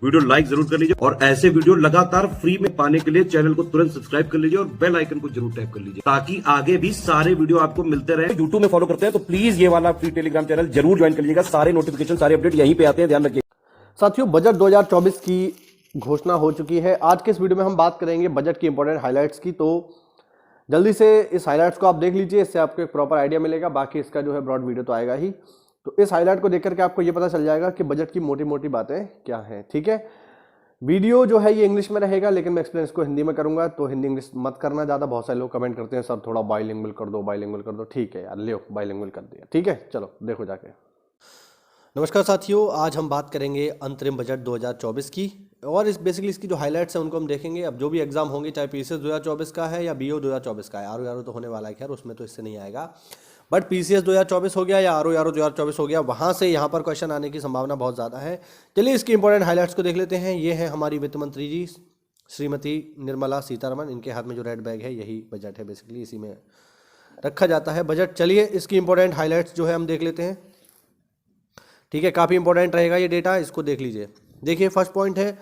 Video like जरूर कर लीजिए और ऐसे वीडियो लगातार फ्री में पाने के लिए चैनल को तुरंत सब्सक्राइब कर लीजिए और बेल आइकन को जरूर टैप कर लीजिए ताकि आगे भी सारे वीडियो आपको मिलते रहे। यूट्यूब में फॉलो करते हैं तो प्लीज ये वाला फ्री टेलीग्राम चैनल जरूर ज्वाइन कर लीजिएगा। सारे नोटिफिकेशन सारे अपडेट यहीं पे आते हैं, ध्यान रखिए। साथियों, बजट 2024 की घोषणा हो चुकी है। आज के इस वीडियो में हम बात करेंगे बजट की इंपॉर्टेंट हाइलाइट्स की। तो जल्दी से इस हाइलाइट्स को आप देख लीजिए, इससे आपको एक प्रॉपर आइडिया मिलेगा। बाकी इसका जो है ब्रॉड वीडियो तो आएगा ही, तो इस हाइलाइट को देख करके आपको ये पता चल जाएगा कि बजट की मोटी मोटी बातें क्या हैं। ठीक है, वीडियो जो है ये इंग्लिश में रहेगा, लेकिन मैं एक्सप्लेन इसको हिंदी में करूंगा, तो हिंदी इंग्लिश मत करना ज़्यादा। बहुत सारे लोग कमेंट करते हैं सर थोड़ा बाइलिंगुअल कर दो, बाइलिंगुअल कर दो। ठीक है यार, लियो बाइलिंगुअल कर दिया। ठीक है, चलो देखो जाके। नमस्कार साथियों, आज हम बात करेंगे अंतरिम बजट 2024 की और इस बेसिकली इसकी जो हाइलाइट्स हैं उनको हम देखेंगे। अब जो भी एग्जाम होंगे, चाहे पीसीएस 2024 का है या बीओ 2024 का है, आरओ तो होने वाला है, खैर उसमें तो इससे नहीं आएगा, बट पीसीएस 2024 हो गया या आरओ 2024 हो गया, वहाँ से यहाँ पर क्वेश्चन आने की संभावना बहुत ज़्यादा है। चलिए इसकी इंपॉर्टेंट हाइलाइट्स को देख लेते हैं। ये है हमारी वित्त मंत्री जी श्रीमती निर्मला सीतारमण, इनके हाथ में जो रेड बैग है यही बजट है, बेसिकली इसी में रखा जाता है बजट। चलिए इसकी इंपॉर्टेंट हाइलाइट्स जो है हम देख लेते हैं। ठीक है, काफ़ी इंपॉर्टेंट रहेगा ये डेटा, इसको देख लीजिए। देखिए फर्स्ट पॉइंट है,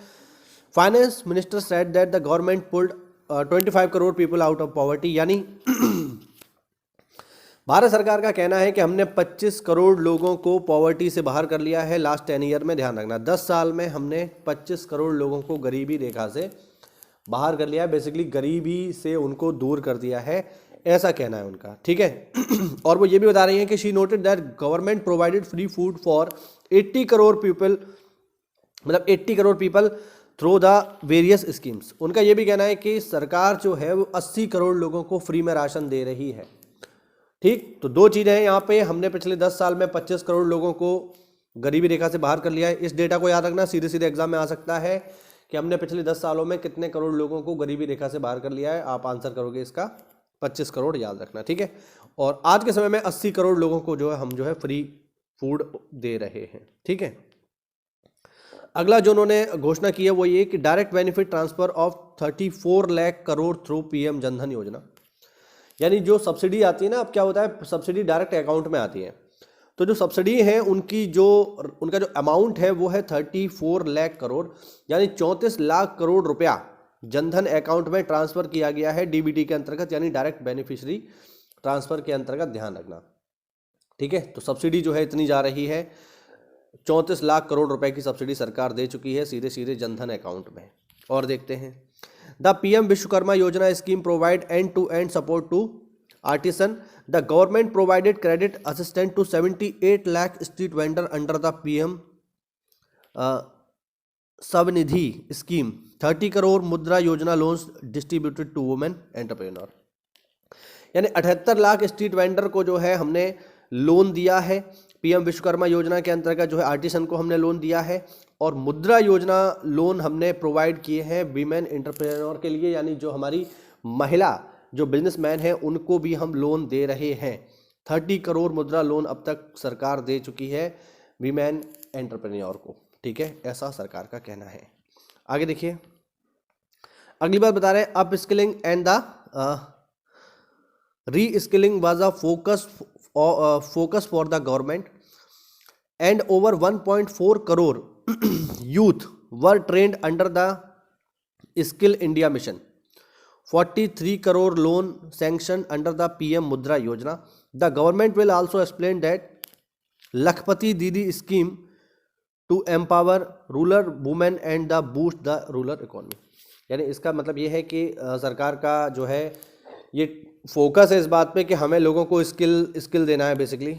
finance minister said that the government pulled 25 crore people out of poverty. यानी भारत सरकार का कहना है कि हमने 25 करोड़ लोगों को पॉवर्टी से बाहर कर लिया है लास्ट 10 ईयर में। ध्यान रखना, 10 साल में हमने 25 करोड़ लोगों को गरीबी रेखा से बाहर कर लिया है, बेसिकली गरीबी से उनको दूर कर दिया है, ऐसा कहना है उनका। ठीक है और वो ये भी बता रही हैं कि she noted that government provided free food for 80 crore people, मतलब 80 crore people through the various schemes. उनका ये भी कहना है कि सरकार जो है वो 80 करोड़ लोगों को फ्री में राशन दे रही है। ठीक, तो दो चीज़ें हैं यहाँ पे, हमने पिछले 10 साल में 25 करोड़ लोगों को गरीबी रेखा से बाहर कर लिया है। इस डेटा को याद रखना, सीधे सीधे एग्जाम में आ सकता है कि हमने पिछले 10 सालों में कितने करोड़ लोगों को गरीबी रेखा से बाहर कर लिया है। आप आंसर करोगे इसका 25 करोड़, याद रखना। ठीक है, और आज के समय में 80 करोड़ लोगों को जो है हम जो है फ्री फूड दे रहे हैं। ठीक है, अगला जो उन्होंने घोषणा की है वो ये कि direct benefit transfer of 34 lakh crore through PM Jan Dhan योजना। यानी जो सब्सिडी आती है ना, अब क्या होता है, सब्सिडी डायरेक्ट अकाउंट में आती है, तो जो सब्सिडी है उनका जो अमाउंट है वो है 34 लाख करोड़, यानी 34 लाख करोड़ रुपया जनधन अकाउंट में ट्रांसफर किया गया है डीबीटी के अंतर्गत, यानी डायरेक्ट बेनिफिशियरी ट्रांसफर के अंतर्गत। ध्यान रखना। ठीक है, तो सब्सिडी जो है इतनी जा रही है, 34 लाख करोड़ रुपए की सब्सिडी सरकार दे चुकी है सीधे सीधे जनधन अकाउंट में। और देखते हैं, the PM Vishwakarma Yojana scheme provide end to end support to artisan. The government provided credit assistant to 78 lakh street vendor under the PM Svanidhi scheme. 30 crore Mudra Yojana loans distributed to women entrepreneur. यानी 78 लाख स्ट्रीट वेंडर को जो है हमने लोन दिया है पीएम विश्वकर्मा योजना के अंतर्गत, जो है आर्टिसन को हमने लोन दिया है, और मुद्रा योजना लोन हमने प्रोवाइड किए हैं वीमेन एंटरप्रेन्योर के लिए, यानी जो हमारी महिला जो बिजनेसमैन हैं उनको भी हम लोन दे रहे हैं। 30 करोड़ मुद्रा लोन अब तक सरकार दे चुकी है वीमेन एंटरप्रेन्योर को। ठीक है, ऐसा सरकार का कहना है। आगे देखिए, अगली बात बता रहे हैं, up skilling and the re skilling was a focus for the government and over 1.4 crore youth were trained under the skill India mission. 43 crore loan sanction under the PM Mudra Yojana. The government will also explain that Lakhpati Didi scheme to empower rural women and the boost the rural economy. यानी इसका मतलब ये है कि सरकार का जो है ये फोकस है इस बात पे कि हमें लोगों को स्किल देना है। बेसिकली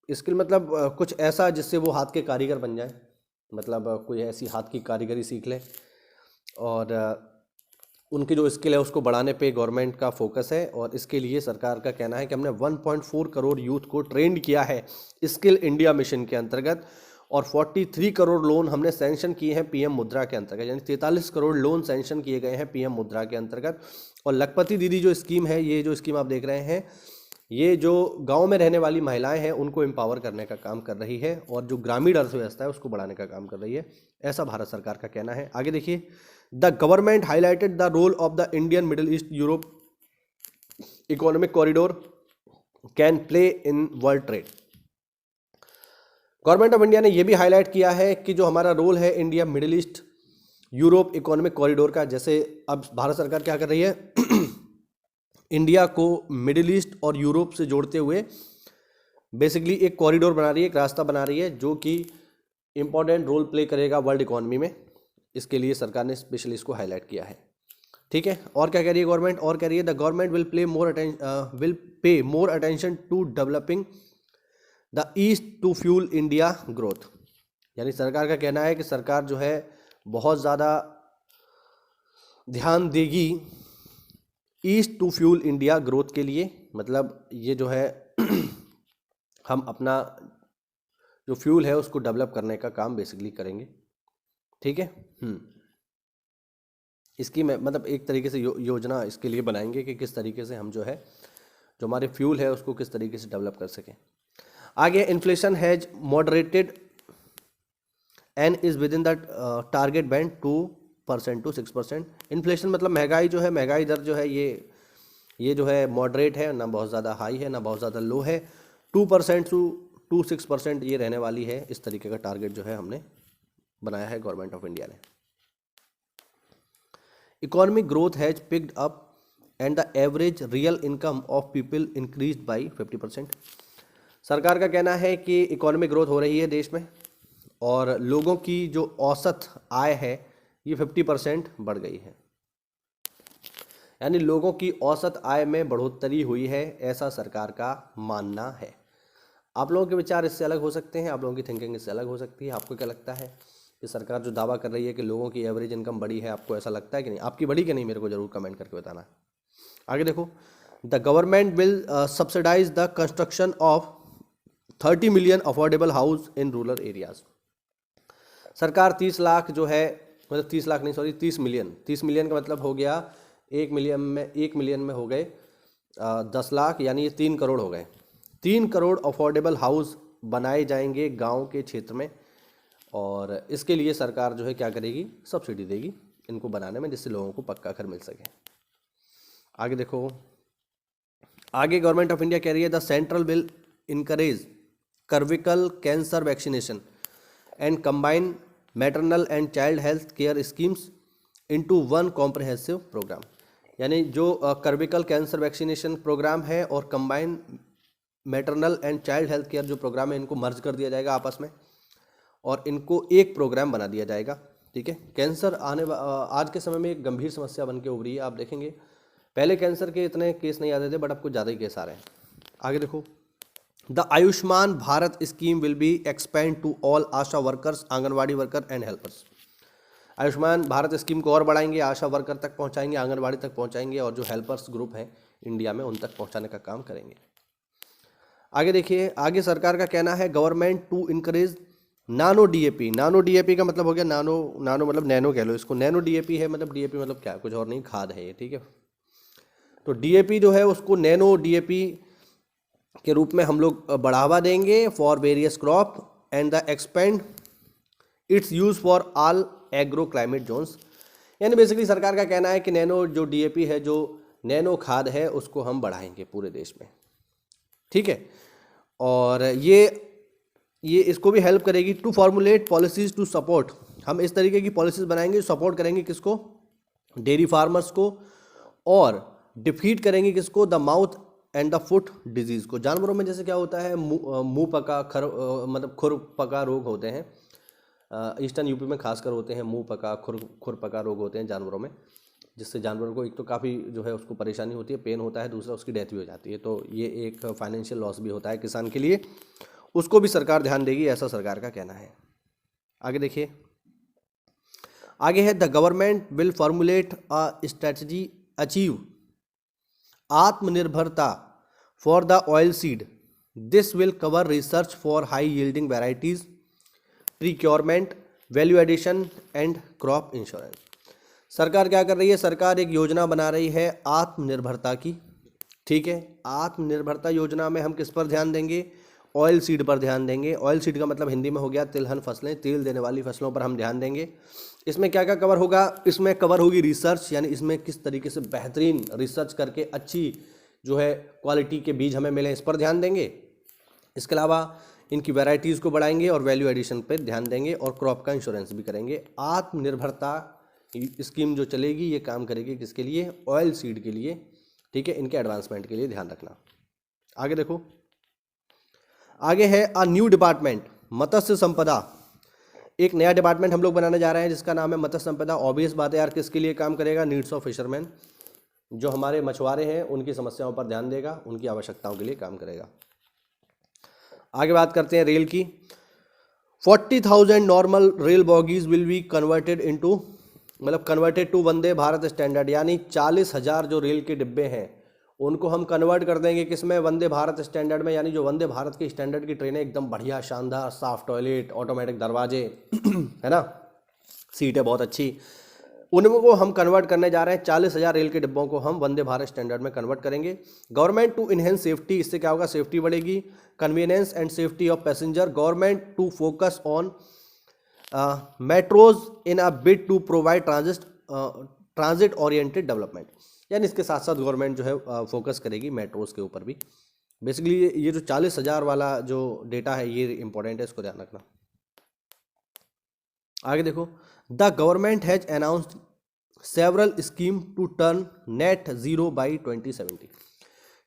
स्किल मतलब कुछ ऐसा जिससे वो हाथ के कारीगर बन जाए, मतलब कोई ऐसी हाथ की कारीगरी सीख ले, और उनकी जो स्किल है उसको बढ़ाने पे गवर्नमेंट का फोकस है। और इसके लिए सरकार का कहना है कि हमने 1.4 करोड़ यूथ को ट्रेंड किया है स्किल इंडिया मिशन के अंतर्गत, और 43 करोड़ लोन हमने सैंक्शन किए हैं पीएम मुद्रा के अंतर्गत, यानी 43 करोड़ लोन सैंक्शन किए गए हैं पीएम मुद्रा के अंतर्गत। और लखपति दीदी जो स्कीम है, ये जो स्कीम आप देख रहे हैं, ये जो गांव में रहने वाली महिलाएं हैं उनको एम्पावर करने का काम कर रही है, और जो ग्रामीण अर्थव्यवस्था है उसको बढ़ाने का काम कर रही है, ऐसा भारत सरकार का कहना है। आगे देखिए, the government highlighted the role of the Indian middle east Europe economic corridor can play in world trade. Government of India ने यह भी हाईलाइट किया है कि जो हमारा रोल है India middle east Europe economic corridor का, जैसे अब भारत सरकार क्या कर रही है इंडिया को मिडिल ईस्ट और यूरोप से जोड़ते हुए बेसिकली एक कॉरिडोर बना रही है, एक रास्ता बना रही है जो कि इंपॉर्टेंट रोल प्ले करेगा वर्ल्ड इकोनॉमी में। इसके लिए सरकार ने स्पेशली इसको हाईलाइट किया है। ठीक है, और क्या कह रही है गवर्नमेंट, और कह रही है the government will pay more attention to developing the east to fuel India growth. यानी सरकार का कहना है कि सरकार जो है बहुत ज़्यादा ध्यान देगी east to fuel India growth के लिए। मतलब ये जो है हम अपना जो फ्यूल है उसको डेवलप करने का काम बेसिकली करेंगे। ठीक है, इसकी मैं मतलब एक तरीके से योजना इसके लिए बनाएंगे कि किस तरीके से हम जो है जो हमारे फ्यूल है उसको किस तरीके से डेवलप कर सकें। आगे inflation has moderated and is with in the target band 2% to 6%। Inflation मतलब महंगाई जो है, महंगाई दर जो है ये जो है मॉडरेट है, ना बहुत ज़्यादा हाई है ना बहुत ज़्यादा लो है। 2% to 6% ये रहने वाली है। इस तरीके का टारगेट जो है हमने बनाया है गवर्नमेंट ऑफ इंडिया ने। Economic growth has picked up and the average real income of people increased by 50%। सरकार का कहना है कि इकोनॉमिक ग्रोथ हो रही है देश में और लोगों की जो औसत आय है ये 50% बढ़ गई है। यानी लोगों की औसत आय में बढ़ोतरी हुई है, ऐसा सरकार का मानना है। आप लोगों के विचार इससे अलग हो सकते हैं, आप लोगों की थिंकिंग इससे अलग हो सकती है। आपको क्या लगता है कि सरकार जो दावा कर रही है कि लोगों की एवरेज इनकम बढ़ी है, आपको ऐसा लगता है कि नहीं? आपकी बढ़ी कि नहीं, मेरे को जरूर कमेंट करके बताना। आगे देखो, the government will subsidize the construction of 30 million affordable house in rural areas. सरकार 30 लाख जो है, मतलब 30 लाख नहीं सॉरी 30 मिलियन, 30 मिलियन का मतलब हो गया 1 मिलियन में हो गए 10 लाख, यानी ये 3 करोड़ हो गए। 3 करोड़ अफोर्डेबल हाउस बनाए जाएंगे गांव के क्षेत्र में और इसके लिए सरकार जो है क्या करेगी, सब्सिडी देगी इनको बनाने में, जिससे लोगों को पक्का घर मिल सके। आगे देखो, आगे गवर्नमेंट ऑफ इंडिया कह रही है the central will encourage cervical cancer vaccination and combine maternal and child health care schemes into one comprehensive program. यानी जो सर्विकल कैंसर वैक्सीनेशन प्रोग्राम है और combine maternal and child health care जो program है, इनको मर्ज कर दिया जाएगा आपस में और इनको एक प्रोग्राम बना दिया जाएगा। ठीक है, कैंसर आज के समय में एक गंभीर समस्या बन के उभरी है। आप देखेंगे पहले कैंसर के इतने केस नहीं आते थे, बट अब कुछ ज़्यादा ही केस आ रहे हैं। आगे देखो, the Ayushman Bharat scheme will be expand to all ASHA workers, Anganwadi worker and helpers. Ayushman Bharat scheme को और बढ़ाएंगे, आशा वर्कर तक पहुंचाएंगे, आंगनवाड़ी तक पहुंचाएंगे और जो हेल्पर्स ग्रुप हैं इंडिया में उन तक पहुंचाने का काम करेंगे। आगे देखिए, आगे सरकार का कहना है गवर्नमेंट टू इनकरेज नानो डीएपी। नानो डीएपी का मतलब हो गया नानो मतलब नैनो कह लो इसको। नैनो डीएपी है मतलब डीएपी मतलब क्या, कुछ और नहीं, खाद है ये। ठीक है, तो डीएपी जो है उसको नैनो डीएपी के रूप में हम लोग बढ़ावा देंगे for various crop and the expand its use for all agro climate zones. यानी बेसिकली सरकार का कहना है कि नैनो जो डीएपी है, जो नैनो खाद है, उसको हम बढ़ाएंगे पूरे देश में। ठीक है, और ये इसको भी हेल्प करेगी to formulate policies to support. हम इस तरीके की पॉलिसीज बनाएंगे जो सपोर्ट करेंगे किसको, डेयरी फार्मर्स को, और डिफीट करेंगे किसको, the mouth and the foot disease को। जानवरों में जैसे क्या होता है, मुंह पका मतलब खुर पका रोग होते हैं, ईस्टर्न यूपी में खासकर होते हैं मुंह पका खुर पका रोग होते हैं जानवरों में, जिससे जानवरों को एक तो काफ़ी जो है उसको परेशानी होती है, पेन होता है, दूसरा उसकी डेथ भी हो जाती है। तो ये एक फाइनेंशियल लॉस भी होता है किसान के लिए, उसको भी सरकार ध्यान देगी, ऐसा सरकार का कहना है। आगे देखिए, आगे है the government will formulate a strategy achieve Aatmanirbharta for the oil seed. This will cover research for high yielding varieties, procurement, value addition and crop insurance. सरकार क्या कर रही है, सरकार एक योजना बना रही है आत्मनिर्भरता की। ठीक है, आत्मनिर्भरता योजना में हम किस पर ध्यान देंगे, ऑयल सीड पर ध्यान देंगे। ऑयल सीड का मतलब हिंदी में हो गया तिलहन फसलें, तेल देने वाली फसलों पर हम ध्यान देंगे। इसमें क्या क्या कवर होगा, इसमें कवर होगी रिसर्च, यानी इसमें किस तरीके से बेहतरीन रिसर्च करके अच्छी जो है क्वालिटी के बीज हमें मिले, इस पर ध्यान देंगे। इसके अलावा इनकी वैरायटीज़ को बढ़ाएंगे और वैल्यू एडिशन पर ध्यान देंगे और क्रॉप का इंश्योरेंस भी करेंगे। आत्मनिर्भरता स्कीम जो चलेगी ये काम करेगी किसके लिए? ऑयल सीड के लिए, ठीक है, इनके एडवांसमेंट के लिए ध्यान रखना। आगे देखो, आगे है अ न्यू डिपार्टमेंट मत्स्य संपदा। एक नया डिपार्टमेंट हम लोग बनाने जा रहे हैं जिसका नाम है मत्स्य संपदा। ऑब्वियस बात है यार, किसके लिए काम करेगा? नीड्स ऑफ फिशरमैन, जो हमारे मछुआरे हैं उनकी समस्याओं पर ध्यान देगा, उनकी आवश्यकताओं के लिए काम करेगा। आगे बात करते हैं रेल की। 40,000 normal rail bogies will be converted into, मतलब converted to Vande Bharat standard, यानी 40,000 जो रेल के डिब्बे हैं उनको हम कन्वर्ट कर देंगे किसमें? वंदे भारत स्टैंडर्ड में। यानी जो वंदे भारत की स्टैंडर्ड की ट्रेनें एकदम बढ़िया, शानदार, साफ टॉयलेट, ऑटोमेटिक दरवाजे है ना, सीटें बहुत अच्छी, उनको हम कन्वर्ट करने जा रहे हैं। 40,000 रेल के डिब्बों को हम वंदे भारत स्टैंडर्ड में कन्वर्ट करेंगे। गवर्नमेंट टू इनहेंस सेफ्टी, इससे क्या होगा? सेफ्टी बढ़ेगी। Convenience and safety of passenger, government to focus on metros in a bid to provide transit oriented development, यानी इसके साथ साथ गवर्नमेंट जो है फोकस करेगी मेट्रोज के ऊपर भी। बेसिकली ये जो 40,000 वाला जो डेटा है ये इंपॉर्टेंट है, इसको ध्यान रखना। आगे देखो, the government has announced several scheme to turn net zero by 2070।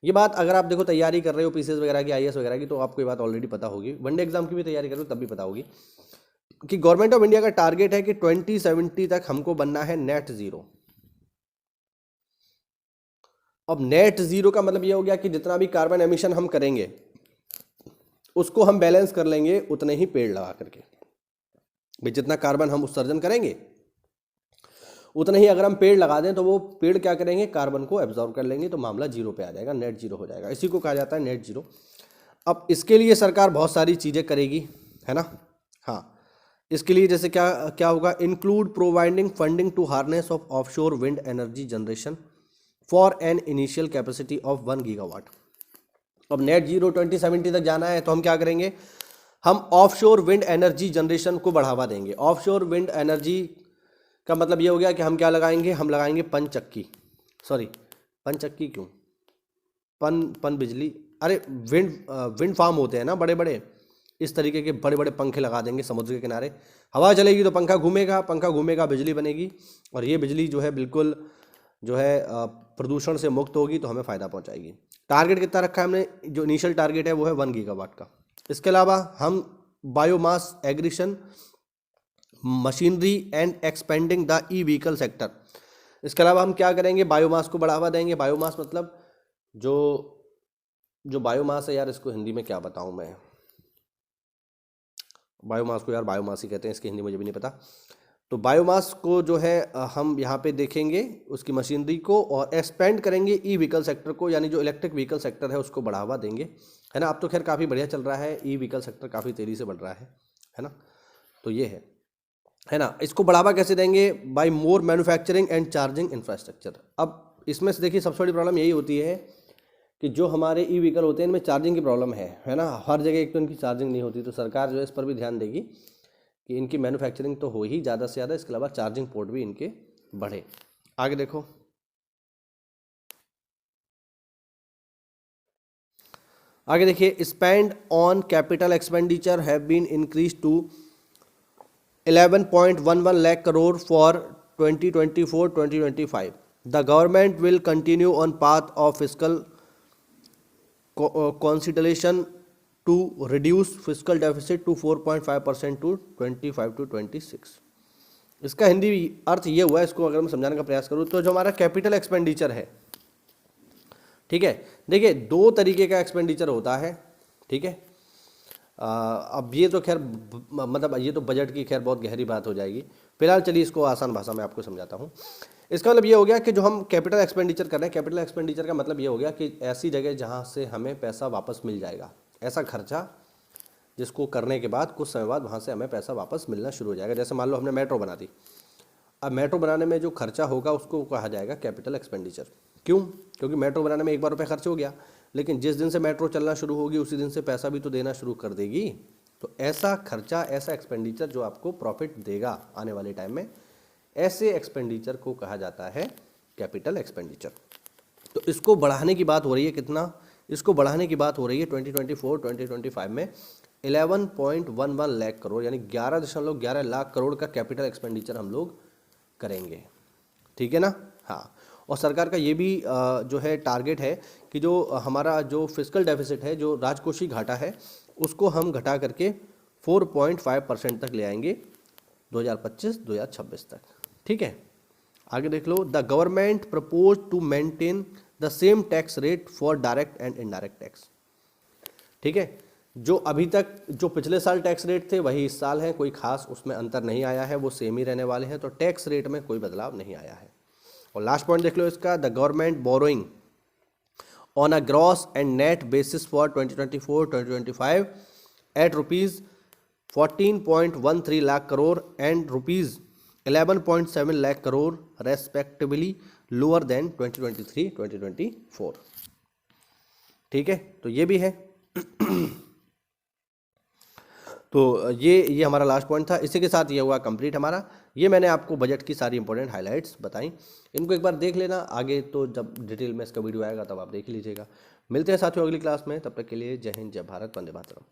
ये बात अगर आप देखो तैयारी कर रहे हो पीसीएस वगैरह की, आईएएस वगैरह की, तो आपको ये बात ऑलरेडी पता होगी। वनडे एग्जाम की भी तैयारी कर रहे हो तब भी पता होगी कि गवर्नमेंट ऑफ इंडिया का टारगेट है कि 2070 तक हमको बनना है नेट जीरो। अब नेट जीरो का मतलब ये हो गया कि जितना भी कार्बन एमिशन हम करेंगे उसको हम बैलेंस कर लेंगे उतने ही पेड़ लगा करके। भाई जितना कार्बन हम उत्सर्जन करेंगे उतने ही अगर हम पेड़ लगा दें तो वो पेड़ क्या करेंगे? कार्बन को एब्जॉर्ब कर लेंगे, तो मामला जीरो पे आ जाएगा, नेट जीरो हो जाएगा। इसी को कहा जाता है नेट जीरो। अब इसके लिए सरकार बहुत सारी चीज़ें करेगी, है ना। हाँ, इसके लिए जैसे क्या क्या होगा? Include providing funding to harness of offshore wind energy generation for an initial capacity of 1 gigawatt. अब नेट जीरो 2070 तक जाना है तो हम क्या करेंगे? हम ऑफशोर विंड एनर्जी जनरेशन को बढ़ावा देंगे। ऑफशोर विंड एनर्जी का मतलब ये हो गया कि हम क्या लगाएंगे? हम लगाएंगे पनचक्की, सॉरी पनचक्की क्यों, पन बिजली, अरे विंड फार्म होते हैं ना बड़े बड़े, इस तरीके के बड़े बड़े पंखे लगा देंगे समुद्र के किनारे। हवा चलेगी तो पंखा घूमेगा, बिजली बनेगी, और ये बिजली जो है बिल्कुल जो है प्रदूषण से मुक्त होगी, तो हमें फ़ायदा पहुंचाएगी। टारगेट कितना रखा है हमने? जो इनिशियल टारगेट है वो है 1 गीगावाट का। इसके अलावा हम biomass aggression machinery and expanding the e vehicle sector. इसके अलावा हम क्या करेंगे? बायोमास को बढ़ावा देंगे। बायोमास मतलब जो बायोमास है यार, इसको हिंदी में क्या बताऊं मैं? बायोमास को यार बायोमास ही कहते हैं, इसकी हिंदी मुझे भी नहीं पता। तो बायोमास को जो है हम यहाँ पे देखेंगे उसकी मशीनरी को, और एक्सपेंड करेंगे ई व्हीकल सेक्टर को, यानी जो इलेक्ट्रिक व्हीकल सेक्टर है उसको बढ़ावा देंगे, है ना। अब तो खैर काफ़ी बढ़िया चल रहा है, ई व्हीकल सेक्टर काफ़ी तेज़ी से बढ़ रहा है ना। तो ये है ना। इसको बढ़ावा कैसे देंगे? By more manufacturing and charging infrastructure. अब इसमें से देखिए सबसे बड़ी प्रॉब्लम यही होती है कि जो हमारे ई व्हीकल होते हैं इनमें चार्जिंग की प्रॉब्लम है ना। हर जगह एक तो इनकी चार्जिंग नहीं होती, तो सरकार जो है इस पर भी ध्यान देगी कि इनकी मैन्युफैक्चरिंग तो हो ही ज़्यादा से ज़्यादा, इसके अलावा चार्जिंग पोर्ट भी इनके बढ़े। आगे देखो, आगे देखिए, spend on capital expenditure have been increase to 11.11 lakh crore for 2024-2025. The government will continue on path of fiscal consolidation to reduce fiscal deficit to 4.5% to 25 to 26. इसका हिंदी अर्थ ये हुआ, इसको अगर मैं समझाने का प्रयास करूँ तो जो हमारा कैपिटल एक्सपेंडिचर है, ठीक है, देखिए 2 तरीके का एक्सपेंडिचर होता है, ठीक है। अब ये तो खैर मतलब ये तो बजट की खैर बहुत गहरी बात हो जाएगी। फिलहाल चलिए इसको आसान भाषा में आपको समझाता हूँ। इसका मतलब ये हो गया कि जो हम कैपिटल एक्सपेंडिचर कर रहे हैं, कैपिटल एक्सपेंडिचर का मतलब ये हो गया कि ऐसी जगह जहाँ से हमें पैसा वापस मिल जाएगा, ऐसा खर्चा जिसको करने के बाद कुछ समय बाद वहाँ से हमें पैसा वापस मिलना शुरू हो जाएगा। जैसे मान लो हमने मेट्रो बना दी, अब मेट्रो बनाने में जो खर्चा होगा उसको कहा जाएगा कैपिटल एक्सपेंडिचर। क्यों? क्योंकि मेट्रो बनाने में 1 बार रुपये खर्च हो गया, लेकिन जिस दिन से मेट्रो चलना शुरू होगी उसी दिन से पैसा भी तो देना शुरू कर देगी। तो ऐसा खर्चा, ऐसा एक्सपेंडिचर जो आपको प्रॉफिट देगा आने वाले टाइम में, ऐसे एक्सपेंडिचर को कहा जाता है कैपिटल एक्सपेंडिचर। तो इसको बढ़ाने की बात हो रही है, कितना? इसको बढ़ाने की बात हो रही है 2024-2025 में 11.11 लाख करोड़, यानी 11.11 लाख करोड़ का कैपिटल एक्सपेंडिचर हम लोग करेंगे। ठीक है ना। हाँ, और सरकार का ये भी जो है टारगेट है कि जो हमारा जो फिस्कल डेफिसिट है, जो राजकोषीय घाटा है, उसको हम घटा करके 4.5% तक ले आएंगे 2025-2026 तक। ठीक है, आगे देख लो। The government propose to maintain the same tax rate for direct and indirect tax. ठीक है, जो अभी तक जो पिछले साल टैक्स रेट थे वही इस साल है, कोई खास उसमें अंतर नहीं आया है, वो सेम ही रहने वाले हैं, तो टैक्स रेट में कोई बदलाव नहीं आया है। और लास्ट पॉइंट देख लो इसका, the government borrowing on a gross and net basis for 2024-2025 at ₹14.13 lakh crore and ₹11.7 lakh crore respectively, lower than 2023-2024। ठीक है, तो ये भी है। तो ये हमारा लास्ट पॉइंट था। इसी के साथ ये हुआ कंप्लीट हमारा। ये मैंने आपको बजट की सारी इंपॉर्टेंट हाइलाइट्स बताई, इनको एक बार देख लेना। आगे तो जब डिटेल में इसका वीडियो आएगा तब आप देख लीजिएगा। मिलते हैं साथियों अगली क्लास में, तब तक के लिए जय हिंद, जय भारत, वंदे मातरम।